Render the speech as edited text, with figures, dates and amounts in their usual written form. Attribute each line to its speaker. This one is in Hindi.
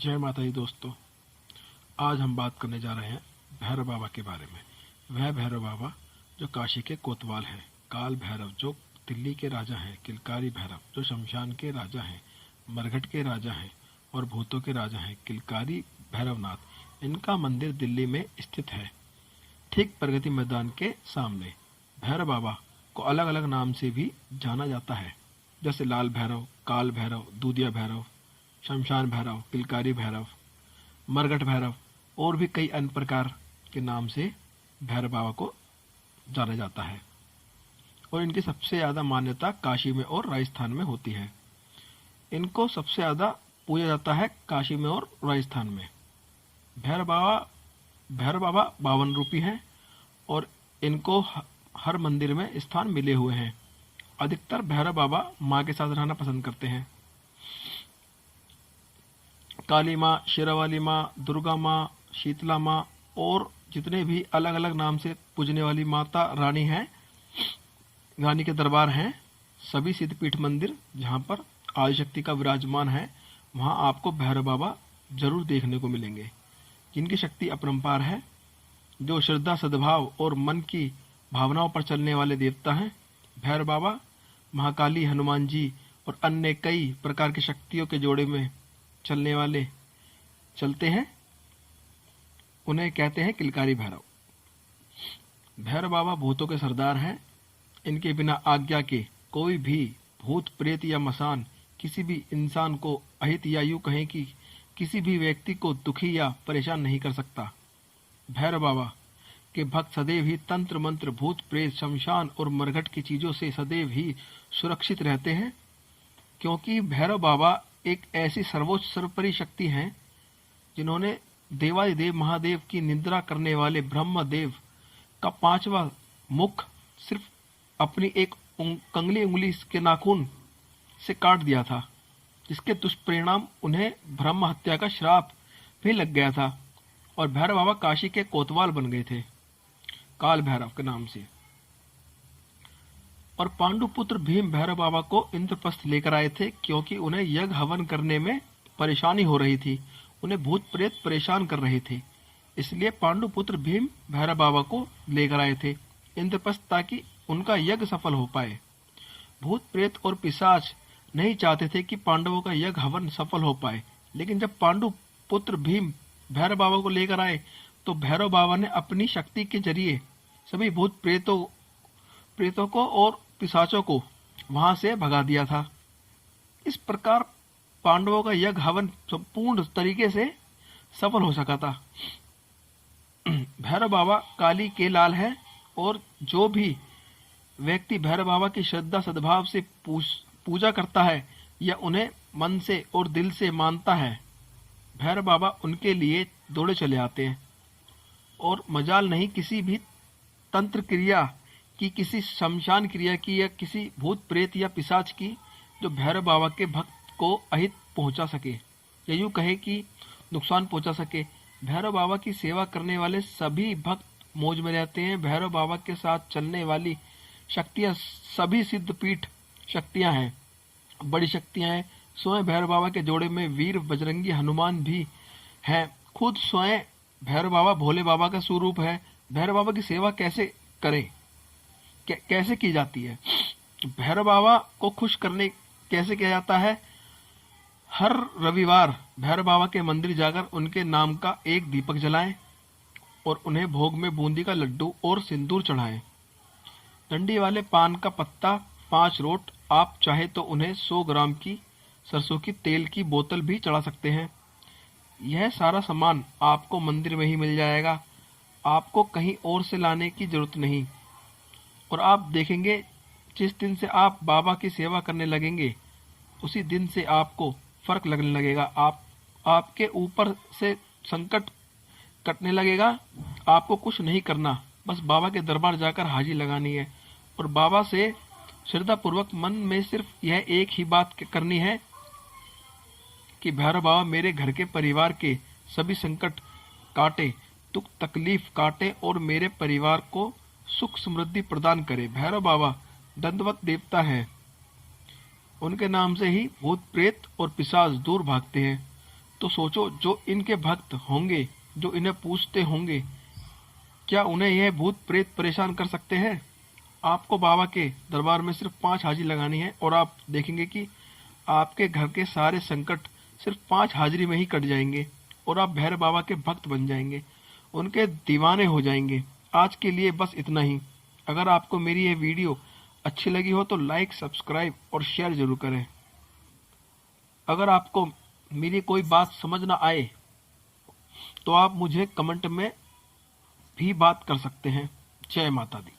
Speaker 1: जय माता दी दोस्तों। आज हम बात करने जा रहे हैं भैरव बाबा के बारे में। वह भैरव बाबा जो काशी के कोतवाल हैं, काल भैरव जो दिल्ली के राजा हैं, किलकारी भैरव जो शमशान के राजा हैं, मरघट के राजा हैं और भूतों के राजा हैं, किलकारी भैरवनाथ। इनका मंदिर दिल्ली में स्थित है, ठीक प्रगति मैदान के सामने। भैरव बाबा को अलग अलग नाम से भी जाना जाता है, जैसे लाल भैरव, काल भैरव, दूधिया भैरव, शमशान भैरव, किलकारी भैरव, मरघट भैरव और भी कई अन्य प्रकार के नाम से भैरव बाबा को जाना जाता है। और इनकी सबसे ज़्यादा मान्यता काशी में और राजस्थान में होती है। इनको सबसे ज़्यादा पूजा जाता है काशी में और राजस्थान में। भैरव बाबा 52 रूपी हैं और इनको हर मंदिर में स्थान मिले हुए हैं। अधिकतर भैरव बाबा माँ के साथ रहना पसंद करते हैं। काली माँ, शेरावाली माँ, दुर्गा माँ, शीतला माँ और जितने भी अलग अलग नाम से पूजने वाली माता रानी हैं, रानी के दरबार हैं, सभी सिद्धपीठ मंदिर जहाँ पर आदिशक्ति का विराजमान है, वहाँ आपको भैरव बाबा जरूर देखने को मिलेंगे, जिनकी शक्ति अपरंपार है, जो श्रद्धा, सद्भाव और मन की भावनाओं पर चलने वाले देवता हैं। भैरव बाबा महाकाली, हनुमान जी और अन्य कई प्रकार की शक्तियों के जोड़े में चलते हैं। उन्हें कहते हैं किलकारी भैरव। भैरव बाबा भूतों के सरदार हैं। इनके बिना आज्ञा के कोई भी भूत, प्रेत या मसान किसी भी इंसान को अहित या यूं कहें कि किसी भी व्यक्ति को दुखी या परेशान नहीं कर सकता। भैरव बाबा के भक्त सदैव ही तंत्र मंत्र, भूत प्रेत, शमशान और मरघट की चीजों से सदैव ही सुरक्षित रहते हैं, क्योंकि भैरव बाबा एक ऐसी सर्वोच्च सर्वोपरि शक्ति हैं जिन्होंने देवादिदेव महादेव की निंदा करने वाले ब्रह्मदेव का 5वां मुख सिर्फ अपनी एक कंगली उंगली के नाखून से काट दिया था, जिसके दुष्परिणाम उन्हें ब्रह्म हत्या का श्राप भी लग गया था और भैरव बाबा काशी के कोतवाल बन गए थे काल भैरव के नाम से। और पांडुपुत्र भीम भैरव बाबा को इंद्रप्रस्थ लेकर आए थे, क्योंकि उन्हें यज्ञ हवन करने में परेशानी हो रही थी, उन्हें भूत प्रेत परेशान कर रहे थे। इसलिए पांडुपुत्र भीम भैरव बाबा को लेकर आए थे इंद्रप्रस्थ, ताकि उनका यज्ञ सफल हो पाए। भूत प्रेत और पिशाच नहीं चाहते थे कि पांडवों का यज्ञ हवन सफल हो पाए, लेकिन जब पांडुपुत्र भीम भैरव बाबा को लेकर आए तो भैरव बाबा ने अपनी शक्ति के जरिए सभी भूत प्रेतों को और पिशाचों को वहां से भगा दिया था। इस प्रकार पांडवों का यज्ञ हवन संपूर्ण तरीके से सफल हो सका था। भैरव बाबा काली के लाल है और जो भी व्यक्ति भैरव बाबा की श्रद्धा सद्भाव से पूजा करता है या उन्हें मन से और दिल से मानता है, भैरव बाबा उनके लिए दौड़े चले आते हैं। और मजाल नहीं किसी भी तंत्र क्रिया की, किसी शमशान क्रिया की या किसी भूत प्रेत या पिशाच की जो भैरव बाबा के भक्त को अहित पहुंचा सके या यूं कहे कि नुकसान पहुंचा सके। भैरव बाबा की सेवा करने वाले सभी भक्त मौज में रहते हैं। भैरव बाबा के साथ चलने वाली शक्तियां सभी सिद्धपीठ शक्तियां हैं, बड़ी शक्तियां हैं। स्वयं भैरव बाबा के जोड़े में वीर बजरंगी हनुमान भी हैं। खुद स्वयं भैरव बाबा भोले बाबा का स्वरूप है। भैरव बाबा की सेवा कैसे करें, कैसे की जाती है, भैरव बाबा को खुश करने कैसे किया जाता है? हर रविवार भैरव बाबा के मंदिर जाकर उनके नाम का एक दीपक जलाएं और उन्हें भोग में बूंदी का लड्डू और सिंदूर चढ़ाएं। डंडी वाले पान का पत्ता, 5 रोट, आप चाहे तो उन्हें 100 ग्राम की सरसों की तेल की बोतल भी चढ़ा सकते हैं। यह सारा सामान आपको मंदिर में ही मिल जाएगा, आपको कहीं और से लाने की जरूरत नहीं। और आप देखेंगे जिस दिन से आप बाबा की सेवा करने लगेंगे उसी दिन से आपको फर्क लगने लगेगा। आपके ऊपर से संकट कटने लगेगा। आपको कुछ नहीं करना, बस बाबा के दरबार जाकर हाजिरी लगानी है और बाबा से श्रद्धा पूर्वक मन में सिर्फ यह एक ही बात करनी है कि भैरव बाबा मेरे घर के परिवार के सभी संकट काटे, दुख तकलीफ काटे और मेरे परिवार को सुख समृद्धि प्रदान करे। भैरव बाबा दंडवत देवता है, उनके नाम से ही भूत प्रेत और पिशाच दूर भागते हैं। तो सोचो, जो इनके भक्त होंगे, जो इन्हें पूछते होंगे, क्या उन्हें यह भूत प्रेत परेशान कर सकते हैं? आपको बाबा के दरबार में सिर्फ 5 हाजिरी लगानी है और आप देखेंगे कि आपके घर के सारे संकट सिर्फ 5 हाजिरी में ही कट जाएंगे और आप भैरव बाबा के भक्त बन जाएंगे, उनके दीवाने हो जाएंगे। आज के लिए बस इतना ही। अगर आपको मेरी ये वीडियो अच्छी लगी हो तो लाइक, सब्सक्राइब और शेयर जरूर करें। अगर आपको मेरी कोई बात समझ ना आए तो आप मुझे कमेंट में भी बात कर सकते हैं। जय माता दी।